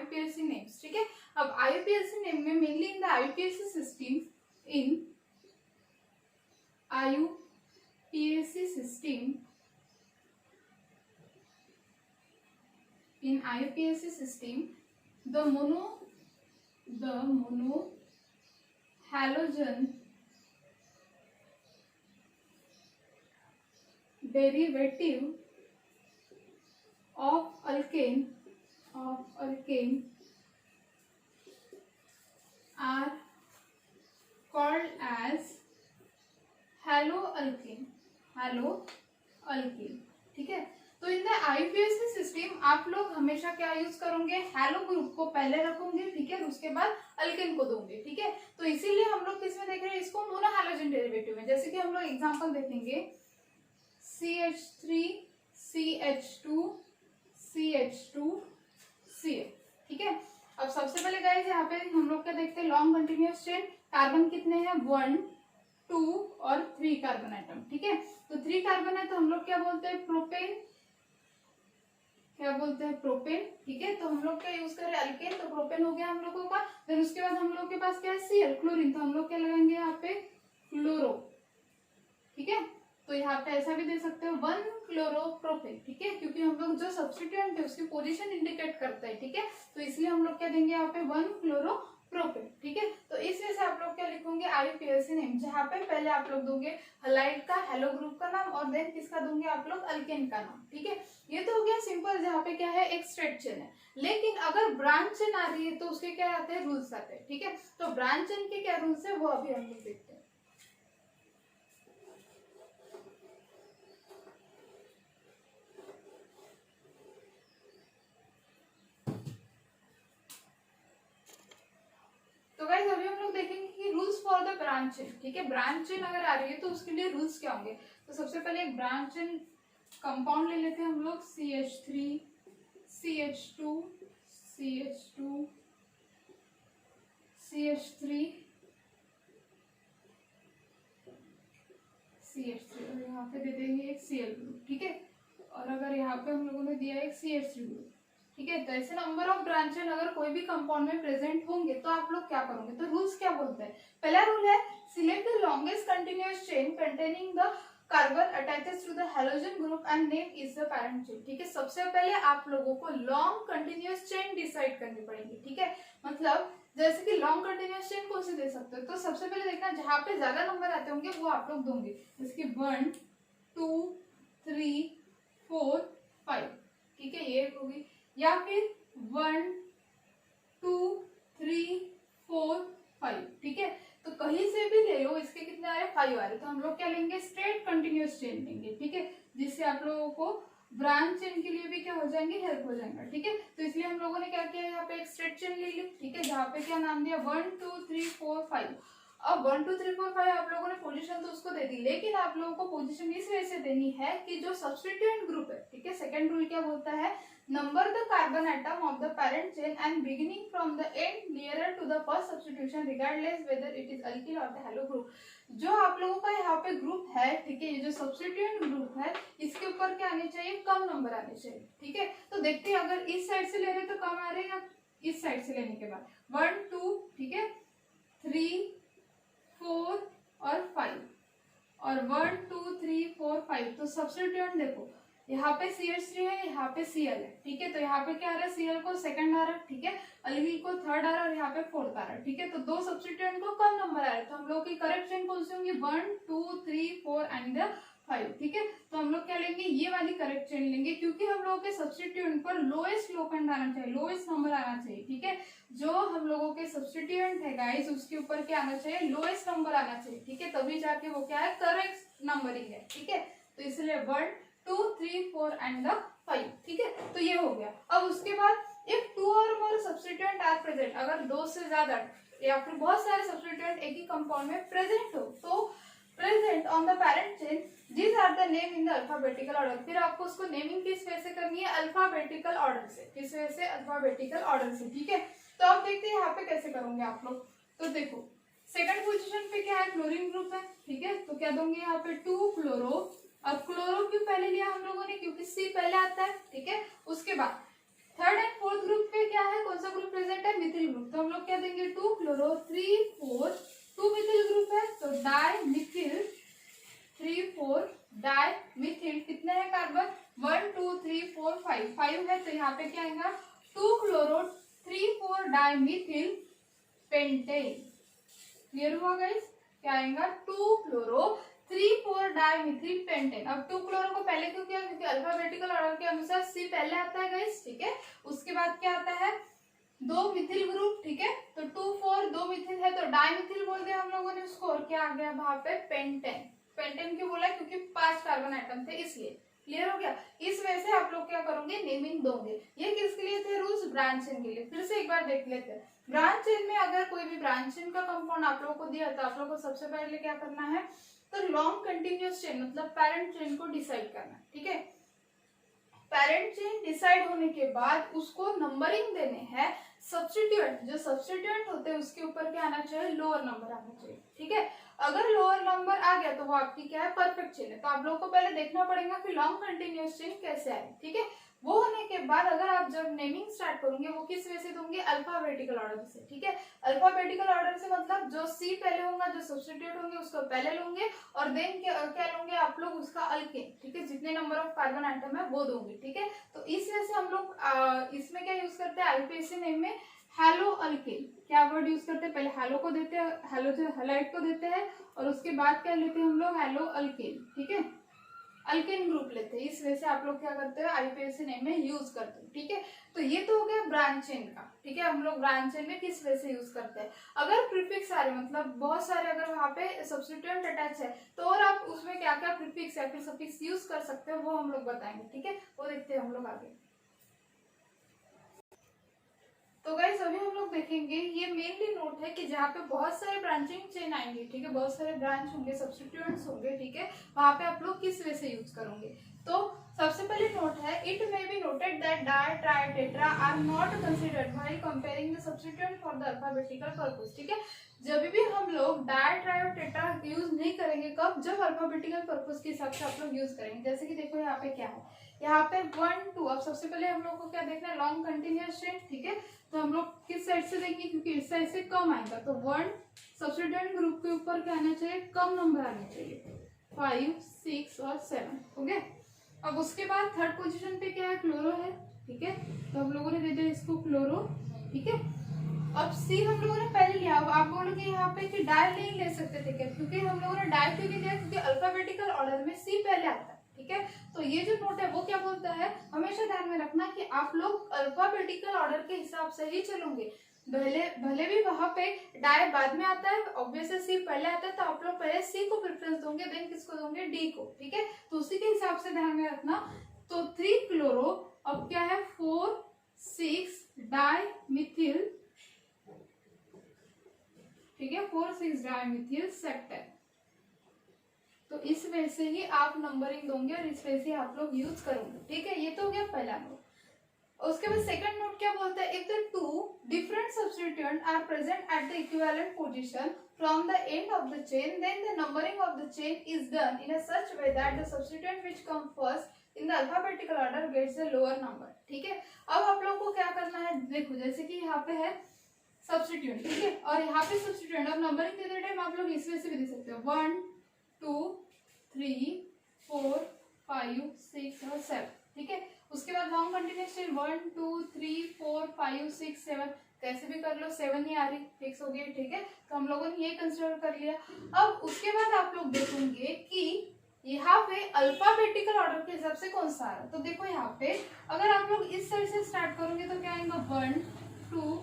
IUPAC names, ठीक है। अब IUPAC नेम में mainly in the IUPAC system, in IUPAC system the monohalogen derivative of alkane are called as haloalkane, ठीक है। तो इन द IUPAC सिस्टम आप लोग हमेशा क्या यूज करोगे, हैलो ग्रुप को पहले रखोगे, ठीक है, उसके बाद अल्केन को दोगे, ठीक है। तो इसीलिए हम लोग किसमें देख रहे हैं इसको, मोनोहैलोजन डेरिवेटिव में। जैसे कि हम लोग एग्जांपल देखेंगे CH3 CH2 CH2 Cl, ठीक है। अब सबसे पहले गाइस यहाँ पे हम लोग क्या देखते हैं, लॉन्ग कंटिन्यूअस चेन, कार्बन कितने हैं, 1 2 और 3 कार्बन आइटम, ठीक है। तो 3 कार्बन है तो हम लोग क्या बोलते हैं, प्रोपेन, ठीक है। तो हम लोग क्या यूज करें, अल्केन, तो प्रोपेन हो गया हम लोगों का। फिर उसके बाद हम लोग के पास क्या है, Cl, क्लोरीन, तो हम लोग क्या लगाएंगे यहाँ पे, क्लोरो, ठीक है। तो यहाँ पे ऐसा भी दे सकते हो 1 क्लोरोप्रोपेन, ठीक है, क्योंकि हम लोग जो सब्स्टिट्यूएंट है उसकी पोजीशन इंडिकेट करता है, ठीक है। तो इसलिए हम लोग क्या देंगे यहाँ पे 1 क्लोरोप्रोपेन, ठीक है। तो इस वजह से आप लोग क्या लिखोगे, IUPAC नेम, जहाँ पे पहले आप लोग दोगे हलाइड का, हेलो ग्रुप का नाम, और देन किसका दोगे आप लोग, अल्केन का नाम, ठीक है। ये तो हो गया सिंपल, जहाँ पे क्या है, एक स्ट्रेट चेन है। लेकिन अगर ब्रांच चेन आ रही है तो उसके क्या आते हैं, रूल्स आते हैं, ठीक है। तो ब्रांच चेन के क्या रूल्स है वो अभी हम लोग देखते हैं। तो गाइस अभी हम लोग देखेंगे कि rules for the branch chain, ठीक है। ब्रांच चेन अगर आ रही है तो उसके लिए रूल्स क्या होंगे। तो सबसे पहले एक ब्रांच चेन कंपाउंड ले लेते हैं हम लोग, CH3 CH2 CH2 CH3 CH3 और यहाँ पे दे देंगे एक Cl ग्रुप, ठीक है। और अगर यहाँ पे हम लोगों ने दिया एक CH3 ग्रुप, ठीक है। तो ऐसे नंबर ऑफ ब्रांचेस अगर कोई भी कंपाउंड में प्रेजेंट होंगे तो आप लोग क्या करोगे, तो रूल्स क्या बोलते हैं। पहला रूल है, select the longest continuous chain containing the carbon attaches to the halogen group and name is the parent chain, ठीक है। सबसे पहले आप लोगों को लॉन्ग कंटिन्यूअस चेन डिसाइड करनी पड़ेगी, ठीक है। मतलब जैसे कि लॉन्ग कंटिन्यूअस चेन कौन से दे सकते हो, तो सबसे पहले देखना जहां पे ज्यादा नंबर आते होंगे वो आप लोग दोगे, जैसे कि 1 2 3 4 5, ठीक है, ये होगी। या फिर 1 2 3 4 5, ठीक है। तो कहीं से भी ले लो, इसके कितने आ रहे, 5 आ रहे, तो हम लोग क्या लेंगे, स्ट्रेट कंटिन्यूअस चेन लेंगे, ठीक है, जिससे आप लोगों को ब्रांच चेन के लिए भी क्या हो जाएंगे, हेल्प हो जाएगा, ठीक है। तो इसलिए हम लोगों ने क्या किया, यहाँ पे एक स्ट्रेट चेन ले ली, ठीक है, जहाँ पे क्या नाम दिया 1 2 3 4 5। अब 1 2 3 4 5 आप लोगों ने पोजीशन तो उसको दे दी, लेकिन आप लोगों को पोजीशन इस वजह से देनी है कि जो सब्स्टिट्यूएंट ग्रुप है, ठीक है, सेकंड रूल क्या बोलता है, number the carbon atom of the parent chain and beginning from the end nearer to the first substitution regardless whether it is alkyl और द हैलो ग्रुप। जो आप लोगों का यहाँ पे ग्रुप है, ठीक है, ये जो सब्स्टिट्यूएंट ग्रुप है इसके ऊपर क्या आने चाहिए, कम नंबर आने चाहिए, ठीक है। तो देखते हैं अगर इस साइड से ले रहे तो कम आ रहे हैं, या इस साइड से लेने के बाद 1 2, ठीक है, 3 4 और 5, और 1 2 3 4 5। तो सब्स्टिट्यूएंट देखो, यहाँ पे CH3 है, यहाँ पे Cl है, ठीक है। तो यहाँ पे क्या आ रहा है, Cl को सेकंड आ रहा है, ठीक है, अल्किल को थर्ड आ रहा है और यहाँ पे फोर्थ आ रहा है, ठीक है। तो दो सब्स्टिट्यूएंट को कम नंबर आ रहे हैं, तो हम लोग की करेक्ट चेन कौन सी होंगी, 1 2 3 4 एंड 5, ठीक है। तो हम लोग क्या लेंगे, ये वाली करेक्ट चेन लेंगे, क्योंकि हम लोगों के सब्स्टिट्यूएंट पर लोएस्ट लोकेंड आना चाहिए, लोएस्ट नंबर आना चाहिए, ठीक है। जो हम लोगों के सब्स्टिट्यूएंट है गाइस उसके ऊपर क्या आना चाहिए, लोएस्ट नंबर आना चाहिए, ठीक है, तभी जाके वो क्या है, करेक्ट नंबरिंग है, ठीक है। तो इसलिए 1 2 3 4 एंड 5, ठीक है। तो ये हो गया। अब उसके बाद इफ 2 और मोर सब्स्टिट्यूएंट आर प्रेजेंट, अगर 2 से ज्यादा या फिर बहुत सारे सब्स्टिट्यूएंट एक ही कंपाउंड में प्रेजेंट हो, तो present on the parent chain these are the name in the alphabetical order. फिर आपको उसको नेमिंग किस वजह से करनी है, अल्फाबेटिकल ऑर्डर से, किस वजह से, अल्फाबेटिकल ऑर्डर से, ठीक है। तो आप देखते हैं यहाँ पे कैसे करोगे आप लोग। तो देखो सेकंड पोजीशन पे क्या है, क्लोरीन ग्रुप है, ठीक है। तो क्या दोगे यहाँ पे 2 क्लोरो। अब क्लोरो क्यों पहले लिया हम लोगों ने, क्योंकि C पहले आता है, ठीक है। उसके बाद थर्ड एंड फोर्थ ग्रुप पे क्या है, कौन सा ग्रुप मिथिल ग्रुप, तो हम लोग क्या देंगे 2 क्लोरो 3 4, 2 मिथिल ग्रुप है तो डाई मिथिल 3 4 डाई मिथिल, कितने हैं कार्बन 1 2 3 4 5, 5 है तो यहाँ पे क्या आएगा 2 chloro 3 4 di methyl pentane. Clear हुआ गाइस, क्या आएगा 2 क्लोरो 3 4 डाई मिथिल पेंटेन। अब 2 क्लोरो को पहले क्यों किया, क्योंकि अल्फाबेटिकल ऑर्डर के अनुसार सी पहले आता है गाइस, ठीक है। उसके बाद क्या आता है 2 मिथिल ग्रुप, ठीक है। तो 2 4 2 मिथिल है तो डाई मिथिल बोल दिया हम लोगों ने उसको, और क्या आ गया वहां पे पेंटेन। पेंटेन क्यों बोला, क्योंकि 5 कार्बन आइटम थे इसलिए। क्लियर हो गया। इस वजह से आप लोग क्या करोगे नेमिंग दोगे। ये किसके लिए थे रूल्स, ब्रांच चेन के लिए। फिर से एक बार देख लेते हैं। ब्रांच चेन में अगर कोई भी ब्रांच चेन का कंपाउंड आप लोगों को दिया तो आप लोगों को सबसे पहले क्या करना है, तो लॉन्ग कंटिन्यूअस चेन मतलब पेरेंट चेन को डिसाइड करना, ठीक है। पेरेंट चेन डिसाइड होने के बाद उसको नंबरिंग देने हैं। सब्स्टिट्यूएंट, जो सब्स्टिट्यूएंट होते हैं उसके ऊपर क्या आना चाहिए, लोअर नंबर आना चाहिए, ठीक है। अगर लोअर नंबर आ गया तो वो आपकी क्या है, परफेक्ट चेन है। तो आप लोगों को पहले देखना पड़ेगा कि लॉन्ग कंटिन्यूअस चेन कैसे आए, ठीक है। वो होने के बाद अगर आप जब नेमिंग स्टार्ट करोगे वो किस वे से दोगे, अल्फाबेटिकल ऑर्डर से, ठीक है। अल्फाबेटिकल ऑर्डर से मतलब जो सी पहले होगा, जो सब्स्टिट्यूट होंगे उसको पहले लोगे, और देन क्या लोगे आप लोग उसका अल्केन, ठीक है। जितने नंबर ऑफ कार्बन आइटम है वो दोगे, ठीक है। तो इस वजह से हम लोग इसमें क्या यूज करते हैं, आईयूपीएसी नेम में हैलो अल्केन, क्या वर्ड यूज करते हैं, पहले हैलो को देते हैं, हैलो जो हैलाइड को देते हैं, और उसके बाद क्या लेते हैं हम लोग, हैलो अल्केन, ठीक है। अल्केन ग्रुप लेते हैं। इस वजह से आप लोग क्या करते हो, आईयूपीएसी नेम में यूज करते हो, ठीक है। तो ये तो हो गया ब्रांच चेन का, ठीक है। हम लोग ब्रांच चेन में किस वजह से यूज करते हैं, अगर प्रीफिक्स आ रहे मतलब बहुत सारे अगर वहां पे सब्स्टिट्यूएंट अटैच है तो और आप उसमें क्या क्या प्रीफिक्स या फिर सफिक्स यूज कर सकते हो वो हम लोग बताएंगे, ठीक है। वो देखते हैं हम लोग आगे। तो गाइस अभी हम लोग देखेंगे, ये मेनली नोट है कि जहाँ पे बहुत सारे ब्रांचिंग चेन आएंगे, ठीक है, बहुत सारे ब्रांच होंगे, सब्स्टिट्यूएंट्स होंगे, ठीक है, वहां पे आप लोग किस वे से यूज करोगे। तो सबसे पहले नोट है, it may be noted that di tri tetra are not considered while comparing the substituent for the alphabetical purpose, ठीक है। जब भी हम लोग डाई ट्राई और टेट्रा यूज नहीं करेंगे, कब, जब अल्फाबेटिकल पर्पस के हिसाब से आप लोग यूज करेंगे। जैसे कि देखो यहाँ पे क्या है, यहाँ पे 1 2, अब सबसे पहले हम लोग को क्या देखना है, लॉन्ग कंटिन्यूअस चेन, ठीक है। तो हम लोग किस साइड से देंगे, क्योंकि इस साइड से कम आएगा, तो 1 सब्स्टिट्यूएंट ग्रुप के ऊपर क्या आना चाहिए, कम नंबर आने चाहिए, 5 6 और 7, ओके। अब उसके बाद थर्ड पोजीशन पे क्या है, क्लोरो है, ठीक है। तो हम लोगों ने दे दिया इसको क्लोरो, ठीक है। अब सी हम लोगों ने पहले लिया, अब आप बोलोगे यहाँ पे कि डाई नहीं ले सकते थे क्या, क्योंकि हम लोगों ने डाई क्यों नहीं लिया, क्योंकि अल्फाबेटिकल ऑर्डर में सी पहले आता है, ठीक है। तो ये जो नोट है वो क्या बोलता है, हमेशा ध्यान में रखना कि आप लोग अल्फाबेटिकल ऑर्डर के हिसाब से ही चलोगे। भले भी वहां पे डाई बाद में आता है, ऑब्वियसली सी पहले आता है, तो आप लोग पहले सी को प्रेफरेंस दोगे, देन किसको दोगे, डी को, ठीक है। तो उसी के हिसाब से ध्यान में रखना। तो 3 क्लोरो, अब क्या है 4 6 डाई मिथिल, ठीक है, 4 6 डाई मिथिल सेप्टेन। तो इस वजह से ही आप नंबरिंग दोगे और इस वजह से आप लोग यूज करोगे, ठीक है। ये तो हो गया पहला नोट। उसके बाद सेकंड नोट क्या बोलता है, if the two different substituent are present at the equivalent position from the end of the chain, then the numbering of the chain is done in a such way that the substituent which come first in the alphabetical order gets the lower number, ठीक है। अब आप लोगों को क्या करना है, देखो जैसे कि यहाँ पे है सब्स्टिट्यूएंट, ठीक है, और यहाँ पे सब्स्टिट्यूएंट, अब नंबरिंग देते टाइम आप लोग इस वजह से भी दे सकते हो, 1 2 3 4 5 6 और 7, ठीक है। उसके बाद लॉन्ग कंटिन्यूअस चेन 1 2 3 4 5 6 7, कैसे भी कर लो, 7 ही आ रही, फिक्स हो गया, ठीक है। तो हम लोगों ने ये कंसिडर कर लिया। अब उसके बाद आप लोग देखेंगे कि यहाँ पे अल्फाबेटिकल ऑर्डर के हिसाब से कौन सा आ रहा है। तो देखो यहाँ पे अगर आप लोग इस साइड से स्टार्ट करोगे तो क्या आएगा, 1 2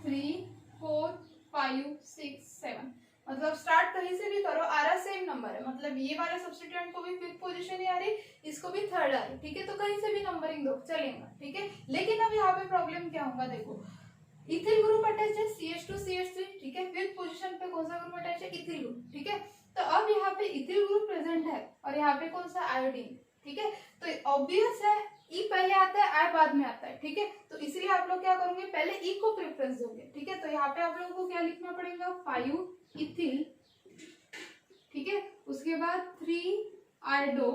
3 4 5 6 7, मतलब स्टार्ट कहीं से भी करो आ रहा सेम नंबर है, मतलब ये वाले सब्स्टिट्यूएंट को भी फिफ्थ पोजीशन ही आ रही, इसको भी थर्ड आ रही, ठीक है। तो कहीं से भी नंबरिंग दो चलेगा, ठीक है। लेकिन अब यहाँ पे प्रॉब्लम क्या होगा, देखो इथिल ग्रुप अटैच है, CH2 CH3, ठीक है। फिफ्थ पोजीशन पे कौन सा ग्रुप अटैच है, इथिल ग्रुप, ठीक है। तो अब यहाँ पे इथिल ग्रुप प्रेजेंट है और यहाँ पे कौन सा, आयोडीन, ठीक है। तो ऑब्वियस है ई पहले आता है, आई बाद में आता है, ठीक है। तो इसलिए आप लोग क्या करोगे, पहले ई को प्रेफरेंस दोगे, ठीक है। तो यहाँ पे आप लोगों को क्या लिखना पड़ेगा, 5 इथिल, ठीक है। उसके बाद 3 आयोडो,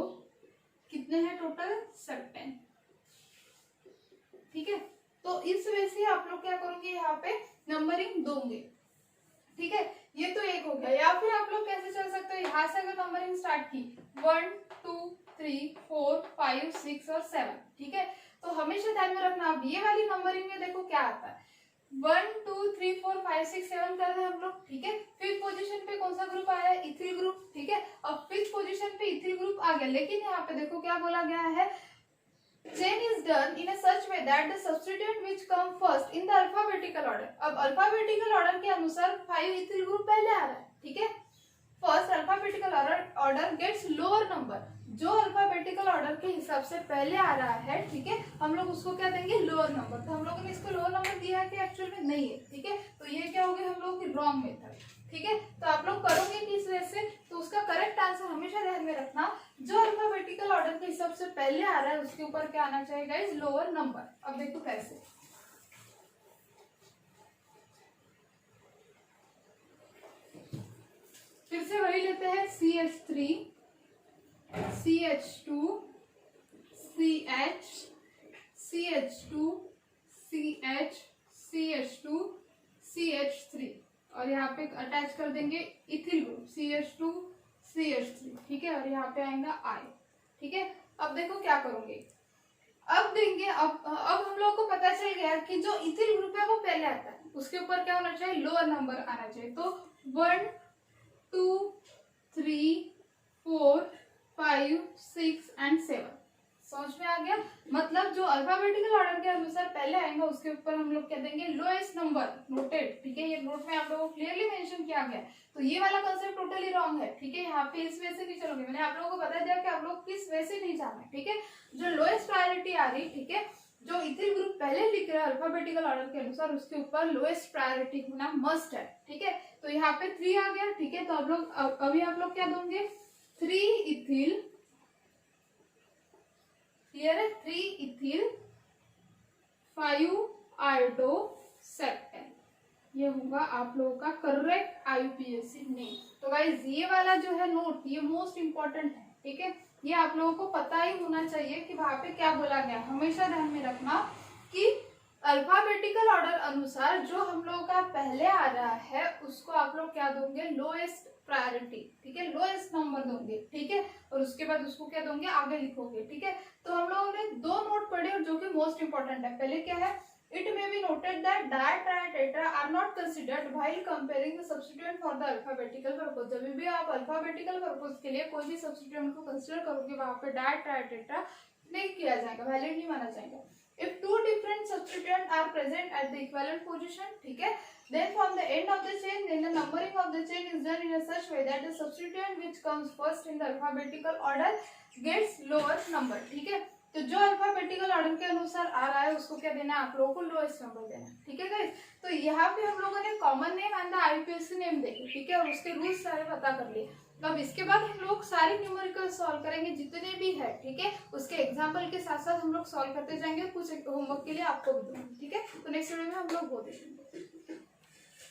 कितने हैं टोटल, 7, ठीक है। तो इस वजह से आप लोग क्या करोगे, यहाँ पे नंबरिंग दोगे। ठीक है, ये तो एक हो गया। या फिर आप लोग कैसे चल सकते हो, यहाँ से अगर नंबरिंग स्टार्ट की 1 2 3 4 5 6 और 7, ठीक है, तो हमेशा ध्यान में रखना आप ये वाली नंबरिंग में देखो क्या आता है, 1 2 3 4 5 6 7 कर रहे हैं हम लोग। ठीक है, फिफ्थ पोजीशन पे कौन सा ग्रुप आया है, इथिल ग्रुप। ठीक है, अब फिफ्थ पोजीशन पे इथिल ग्रुप आ गया, लेकिन यहाँ पे देखो क्या बोला गया है, chain is done in a such way that the substituent which come first in the alphabetical order। अब अल्फाबेटिकल ऑर्डर के अनुसार 5 इथिल ग्रुप पहले आ रहा है। ठीक है, first alphabetical order gets lower number, जो अल्फाबेटिकल ऑर्डर के हिसाब से पहले आ रहा है, ठीक है, हम लोग उसको क्या देंगे, लोअर नंबर। तो हम लोगों ने इसको लोअर नंबर दिया है कि एक्चुअल में नहीं है। ठीक है, तो ये क्या हो गया हम लोगों की रॉन्ग मेथड। ठीक है, तो आप लोग करोगे किस वजह से, तो उसका करेक्ट आंसर हमेशा ध्यान में रखना, जो अल्फाबेटिकल ऑर्डर के हिसाब से पहले आ रहा है उसके ऊपर क्या आना चाहिए गाइस, लोअर नंबर। अब देखो कैसे, फिर से वही लेते हैं, CH3 CH2 CH CH2 CH CH2 CH3 और यहाँ पे अटैच कर देंगे इथिल ग्रुप CH2 CH3। ठीक है, और यहाँ पे आएगा I। ठीक है, अब देखो क्या करोगे, अब देंगे, अब हम लोगों को पता चल गया कि जो इथिल ग्रुप है वो पहले आता है, उसके ऊपर क्या होना चाहिए, लोअर नंबर आना चाहिए। तो 1 2 3 4 5 6 एंड 7 समझ में आ गया। मतलब जो अल्फाबेटिकल ऑर्डर के अनुसार पहले आएगा उसके ऊपर हम लोग क्या देंगे, लोएस्ट नंबर, नोटेड। ठीक है, ये नोट में आप लोगों को क्लियरली मेंशन किया गया है। तो ये वाला कंसेप्ट टोटली रॉन्ग है। ठीक है, यहाँ पे इस वजह से नहीं चलोगे, मैंने आप लोगों को बता दिया कि आप लोग किस वजह से नहीं जाना है। ठीक है, जो लोएस्ट प्रायोरिटी आ रही, ठीक है, जो इथिल ग्रुप पहले लिख रहे हैं अल्फाबेटिकल ऑर्डर के अनुसार उसके ऊपर लोएस्ट प्रायोरिटी होना मस्ट है। ठीक है, तो यहाँ पे 3 आ गया। ठीक है, तो आप लोग अभी आप लोग क्या दोगे, 3 इथिल, क्लियर है, 3 इथिल 5 आयोडो सेप्टेन, ये होगा आप लोगों का करेक्ट IUPAC नेम। तो गाइज ये वाला जो है नोट, ये मोस्ट इंपॉर्टेंट है। ठीक है, ये आप लोगों को पता ही होना चाहिए कि वहां पे क्या बोला गया। हमेशा ध्यान में रखना कि अल्फाबेटिकल ऑर्डर अनुसार जो हम लोगों का पहले आ रहा है उसको आप लोग क्या दोगे, लोएस्ट प्रायोरिटी। ठीक है, लोएस्ट नंबर दोगे। ठीक है, और उसके बाद उसको क्या दोगे, आगे लिखोगे। ठीक है, तो हम लोगों ने 2 नोट पढ़े और जो कि मोस्ट इंपॉर्टेंट है। पहले क्या है, it may be noted that di-tri-tetra are not considered while comparing the substituent for the alphabetical purpose। जब भी आप अल्फाबेटिकल पर्पस के लिए कोई भी सब्स्टिट्यूएंट को कंसिडर करोगे वहां पे di-tri-tetra नहीं किया जाएगा, वैलिड नहीं माना जाएगा। If two different substituents are present at the equivalent position, ठीक है, then from the end of the chain, then the numbering of the chain is done in a such way that the substituent which comes first in the alphabetical order gets lower number। ठीक है, तो जो alphabetical order के अनुसार आ रहा है उसको क्या देना है, आप लोगों को लोएस्ट नंबर देना है। ठीक है गाइस, तो यहाँ पे हम लोगों ने common name and the IUPAC name देखे। ठीक है, और उसके रूल्स सारे पता कर लिए। तो अब इसके बाद हम लोग सारे न्यूमेरिकल सॉल्व करेंगे जितने भी है। ठीक है, उसके एग्जाम्पल के साथ साथ हम लोग सॉल्व करते जाएंगे, कुछ होमवर्क के लिए आपको भी दूंगी। ठीक है, तो नेक्स्ट वीडियो में हम लोग वो देखेंगे।